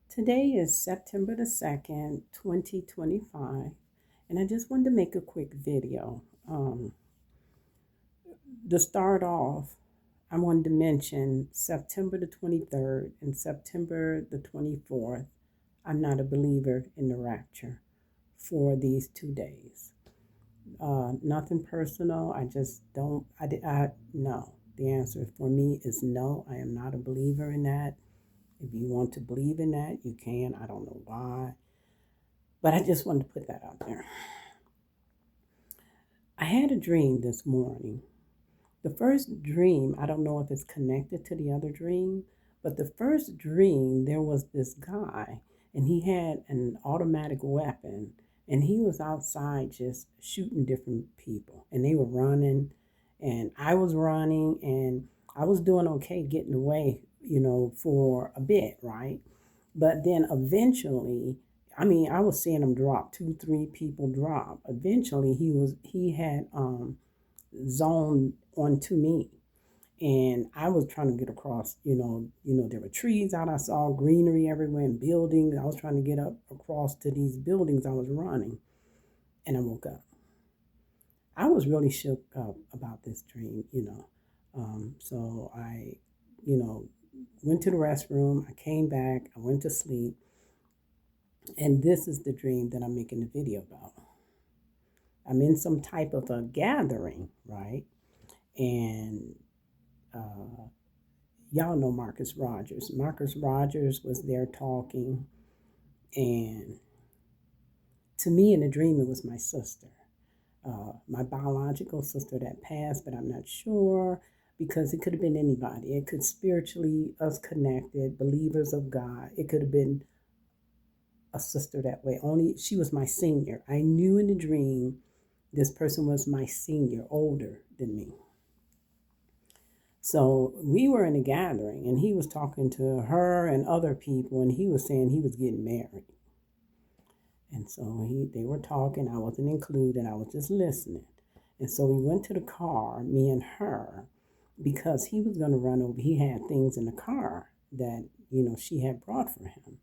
Today is September the 2nd, 2025, and I just wanted to make a quick video. To start off, I wanted to mention September the 23rd and September the 24th. I'm not a believer in the rapture for these 2 days. Nothing personal. I just don't, no. The answer for me is no. I am not a believer in that. If you want to believe in that, you can. I don't know why. But I just wanted to put that out there. I had a dream this morning. The first dream, I don't know if it's connected to the other dream, but the first dream, there was this guy, and he had an automatic weapon, and he was outside just shooting different people. And they were running, and I was running, and I was doing okay getting away, for a bit, right? But then eventually, I was seeing him drop, two, three people drop. Eventually, he had zoned onto me, and I was trying to get across. There were trees out. I saw greenery everywhere and buildings. I was trying to get up across to these buildings. I was running, and I woke up. I was really shook up about this dream. So I, you know, went to the restroom. I came back. I went to sleep. And this is the dream that I'm making the video about. I'm in some type of a gathering, right? And y'all know Marcus Rogers. Marcus Rogers was there talking. And to me, in the dream, it was my sister, my biological sister that passed, but I'm not sure because it could have been anybody. It could spiritually us connected, believers of God. It could have been a sister that way. Only she was my senior. I knew in the dream this person was my senior, older than me. So we were in a gathering, and he was talking to her and other people, and he was saying he was getting married. And so they were talking. I wasn't included. I was just listening. And so we went to the car, me and her, because he was going to run over. He had things in the car that she had brought for him.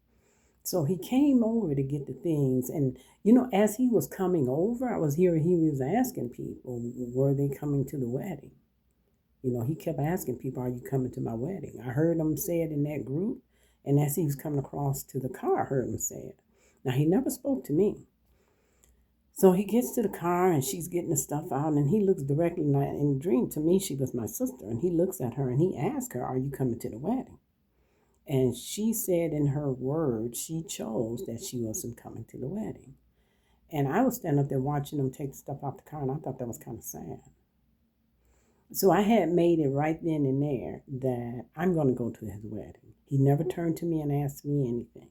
So he came over to get the things. And, as he was coming over, I was hearing he was asking people, were they coming to the wedding? He kept asking people, are you coming to my wedding? I heard him say it in that group. And as he was coming across to the car, I heard him say it. Now, he never spoke to me. So he gets to the car and she's getting the stuff out. And he looks directly in the dream. To me, she was my sister. And he looks at her and he asks her, are you coming to the wedding? And she said in her words, she chose that she wasn't coming to the wedding. And I was standing up there watching them take the stuff out the car, and I thought that was kind of sad. So I had made it right then and there that I'm going to go to his wedding. He never turned to me and asked me anything.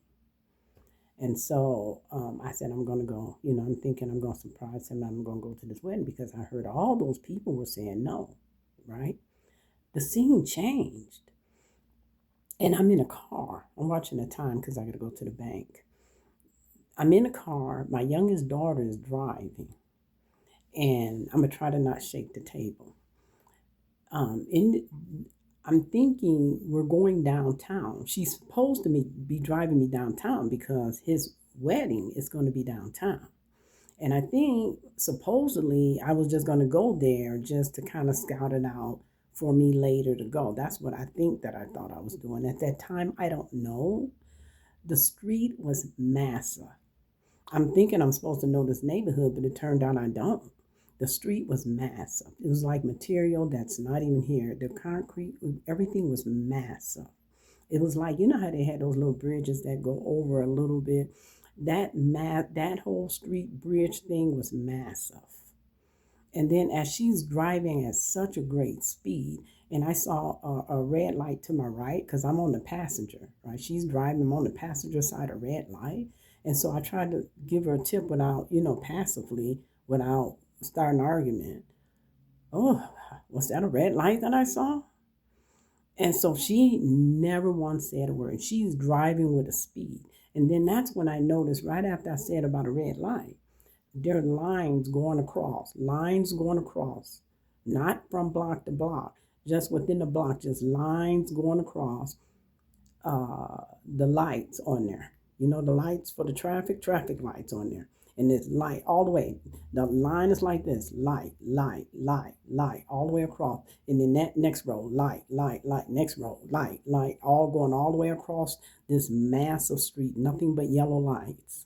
And so I said, I'm going to go. I'm thinking I'm going to surprise him. I'm going to go to this wedding because I heard all those people were saying no, right? The scene changed. And I'm in a car. I'm watching the time because I got to go to the bank. I'm in a car. My youngest daughter is driving. And I'm going to try to not shake the table. I'm thinking we're going downtown. She's supposed to be driving me downtown because his wedding is going to be downtown. And I think supposedly I was just going to go there just to kind of scout it out for me later to go. That's what I think that I thought I was doing. At that time, I don't know. The street was massive. I'm thinking I'm supposed to know this neighborhood, but it turned out I don't. The street was massive. It was like material that's not even here. The concrete, everything was massive. It was like, how they had those little bridges that go over a little bit. That whole street bridge thing was massive. And then as she's driving at such a great speed, and I saw a red light to my right because I'm on the passenger, right? She's driving, I'm on the passenger side, a red light. And so I tried to give her a tip without, passively, without starting an argument. Oh, was that a red light that I saw? And so she never once said a word. She's driving with a speed. And then that's when I noticed right after I said about a red light, there are lines going across, not from block to block, just within the block, just lines going across the lights on there. You know, the lights for the traffic lights on there. And it's light all the way. The line is like this: light, light, light, light, all the way across. And then that next row, light, light, light, next row, light, light, all going all the way across this massive street, nothing but yellow lights.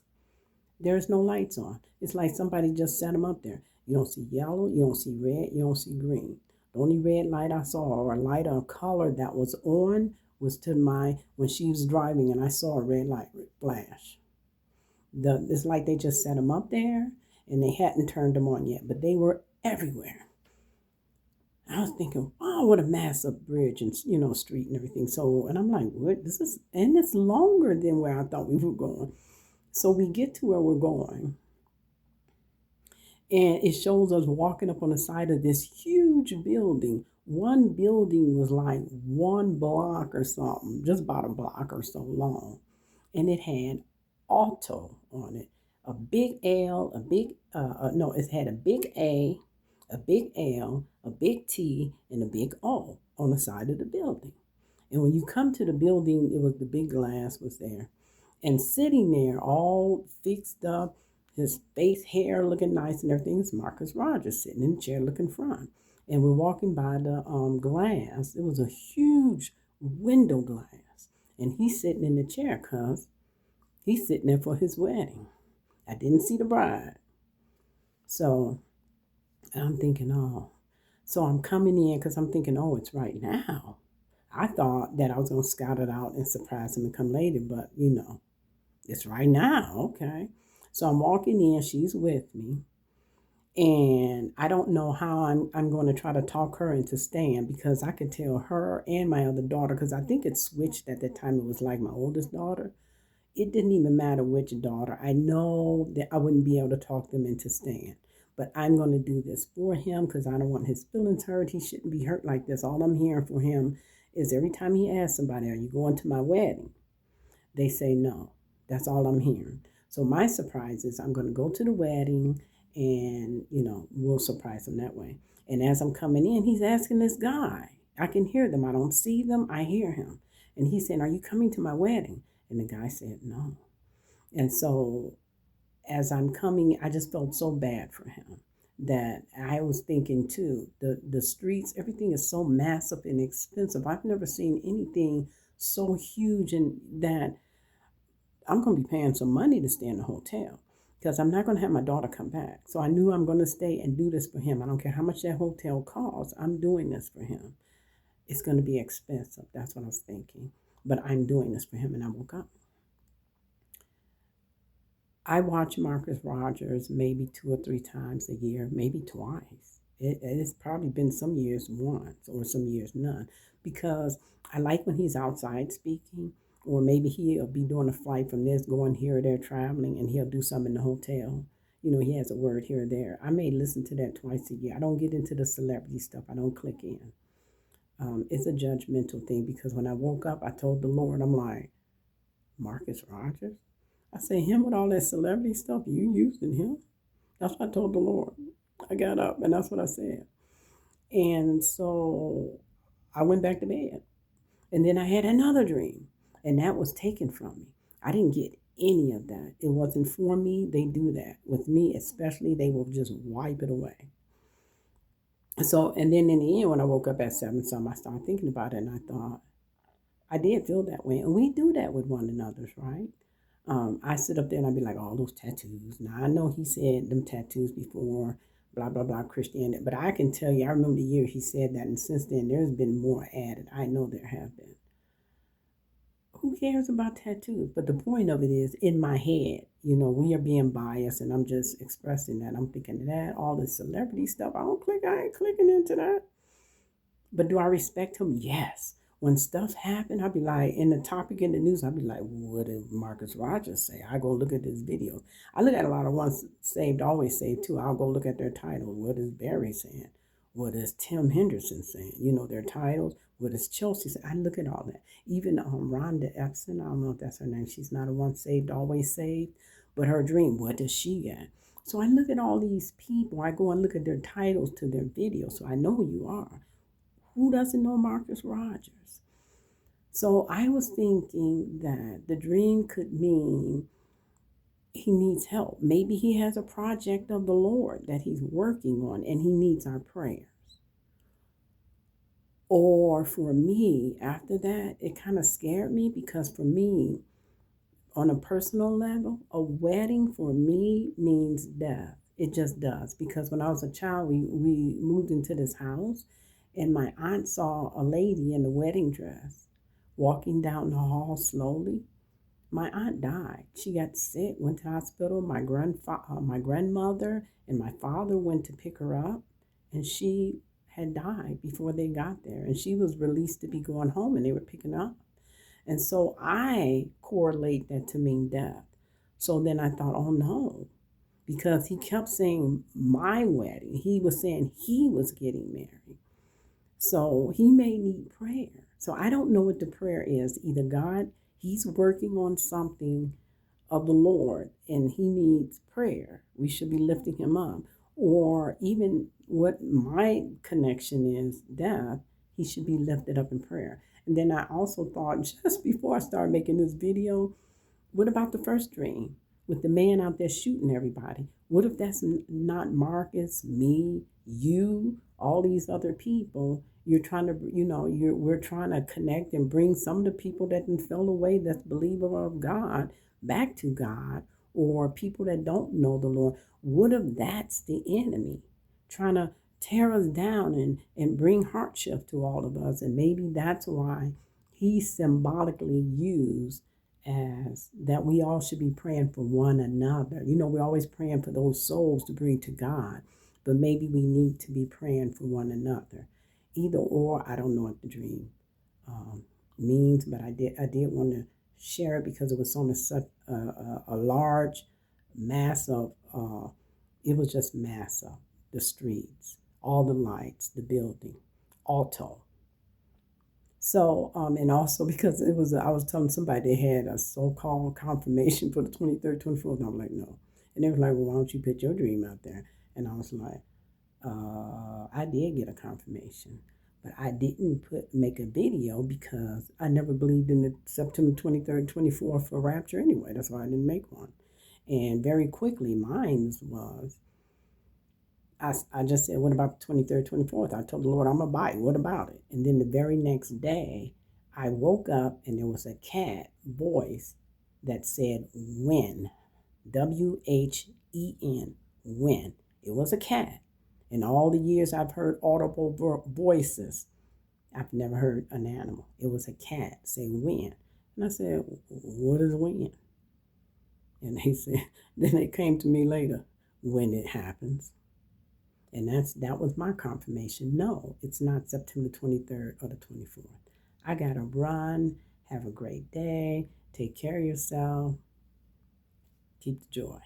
There's no lights on. It's like somebody just set them up there. You don't see yellow, you don't see red, you don't see green. The only red light I saw, or a light of color that was on, was to my when she was driving, and I saw a red light flash. It's like they just set them up there, and they hadn't turned them on yet, but they were everywhere. I was thinking, wow, what a massive bridge and street and everything. So, and I'm like, what? This is, and it's longer than where I thought we were going. So we get to where we're going, and it shows us walking up on the side of this huge building. One building was like 1 block or something, just about a block or so long. And it had Alto on it. A big L, no, it had a big A, a big L, a big T, and a big O on the side of the building. And when you come to the building, it was the big glass was there. And sitting there all fixed up, his face, hair looking nice and everything, is Marcus Rogers sitting in the chair looking front. And we're walking by the glass. It was a huge window glass. And he's sitting in the chair because he's sitting there for his wedding. I didn't see the bride. So I'm thinking, oh. So I'm coming in because I'm thinking, oh, it's right now. I thought that I was going to scout it out and surprise him and come later, but it's right now. Okay. So I'm walking in, she's with me, and I don't know how I'm going to try to talk her into staying, because I could tell her and my other daughter, because I think it switched at that time. It was like my oldest daughter. It didn't even matter which daughter. I know that I wouldn't be able to talk them into staying, but I'm going to do this for him because I don't want his feelings hurt. He shouldn't be hurt like this. All I'm hearing for him is every time he asks somebody, are you going to my wedding? They say no. That's all I'm hearing. So my surprise is I'm going to go to the wedding, and, we'll surprise him that way. And as I'm coming in, he's asking this guy. I can hear them. I don't see them. I hear him. And he's saying, are you coming to my wedding? And the guy said no. And so as I'm coming, I just felt so bad for him that I was thinking too, the streets, everything is so massive and expensive. I've never seen anything so huge, and that I'm going to be paying some money to stay in the hotel because I'm not going to have my daughter come back. So I knew I'm going to stay and do this for him. I don't care how much that hotel costs. I'm doing this for him. It's going to be expensive. That's what I was thinking. But I'm doing this for him, and I woke up. I watch Marcus Rogers maybe 2 or 3 times a year, maybe twice. It's probably been some years once or some years none, because I like when he's outside speaking, or maybe he'll be doing a flight from this, going here or there, traveling, and he'll do something in the hotel. He has a word here or there. I may listen to that twice a year. I don't get into the celebrity stuff. I don't click in. It's a judgmental thing, because when I woke up, I told the Lord, I'm like, Marcus Rogers? I say, him with all that celebrity stuff, you using him? That's what I told the Lord. I got up, and that's what I said. And so I went back to bed. And then I had another dream, and that was taken from me. I didn't get any of that. It wasn't for me. They do that. With me especially, they will just wipe it away. So, and then in the end, when I woke up at 7 something, I started thinking about it, and I thought, I did feel that way. And we do that with one another, right? I sit up there and I be like, all those tattoos. Now, I know he said them tattoos before, blah, blah, blah, Christianity. But I can tell you, I remember the year he said that. And since then, there's been more added. I know there have been. Who cares about tattoos? But the point of it is, in my head, we are being biased. And I'm just expressing that. I'm thinking that, all this celebrity stuff, I ain't clicking into that. But do I respect him? Yes. When stuff happen, I'll be like, in the topic in the news, I'll be like, what did Marcus Rogers say? I go look at his videos. I look at a lot of Once Saved, Always Saved too. I'll go look at their titles. What is Barry saying? What is Tim Henderson saying? Their titles. What is Chelsea saying? I look at all that. Even Rhonda Epson, I don't know if that's her name. She's not a Once Saved, Always Saved. But her dream, what does she get? So I look at all these people. I go and look at their titles to their videos, so I know who you are. Who doesn't know Marcus Rogers? So I was thinking that the dream could mean he needs help. Maybe he has a project of the Lord that he's working on and he needs our prayers. Or for me, after that, it kind of scared me because for me, on a personal level, a wedding for me means death. It just does. Because when I was a child, we moved into this house and my aunt saw a lady in a wedding dress walking down the hall slowly. My aunt died. She got sick, went to the hospital. My grandmother and my father went to pick her up, and she had died before they got there. And she was released to be going home, and they were picking her up. And so I correlate that to mean death. So then I thought, oh no, because he kept saying my wedding. He was saying he was getting married. So he may need prayer. So I don't know what the prayer is. Either God, he's working on something of the Lord and he needs prayer. We should be lifting him up. Or even what my connection is, death, he should be lifted up in prayer. And then I also thought, just before I started making this video, what about the first dream with the man out there shooting everybody? What if that's not Marcus, me, you, all these other people? You're trying to, we're trying to connect and bring some of the people that fell away, that's believer of God, back to God, or people that don't know the Lord. What if that's the enemy trying to tear us down and bring hardship to all of us? And maybe that's why he symbolically used as that we all should be praying for one another. We're always praying for those souls to bring to God, but maybe we need to be praying for one another. Either or, I don't know what the dream means, but I did want to share it because it was on such a large mass of, it was just massive, the streets, all the lights, the building, Alto. So, and also because I was telling somebody they had a so-called confirmation for the 23rd, 24th, and I'm like, no. And they was like, well, why don't you put your dream out there? And I was like, I did get a confirmation, but I didn't make a video because I never believed in the September 23rd, 24th for Rapture anyway. That's why I didn't make one. And very quickly, mine was, I just said, what about the 23rd, 24th? I told the Lord, I'm going to buy it. What about it? And then the very next day, I woke up and there was a cat voice that said, when, WHEN, when. It was a cat. In all the years I've heard audible voices, I've never heard an animal. It was a cat say when. And I said, what is when? And they said, then it came to me later, when it happens. And that was my confirmation. No, it's not September 23rd or the 24th. I got to run. Have a great day. Take care of yourself. Keep the joy.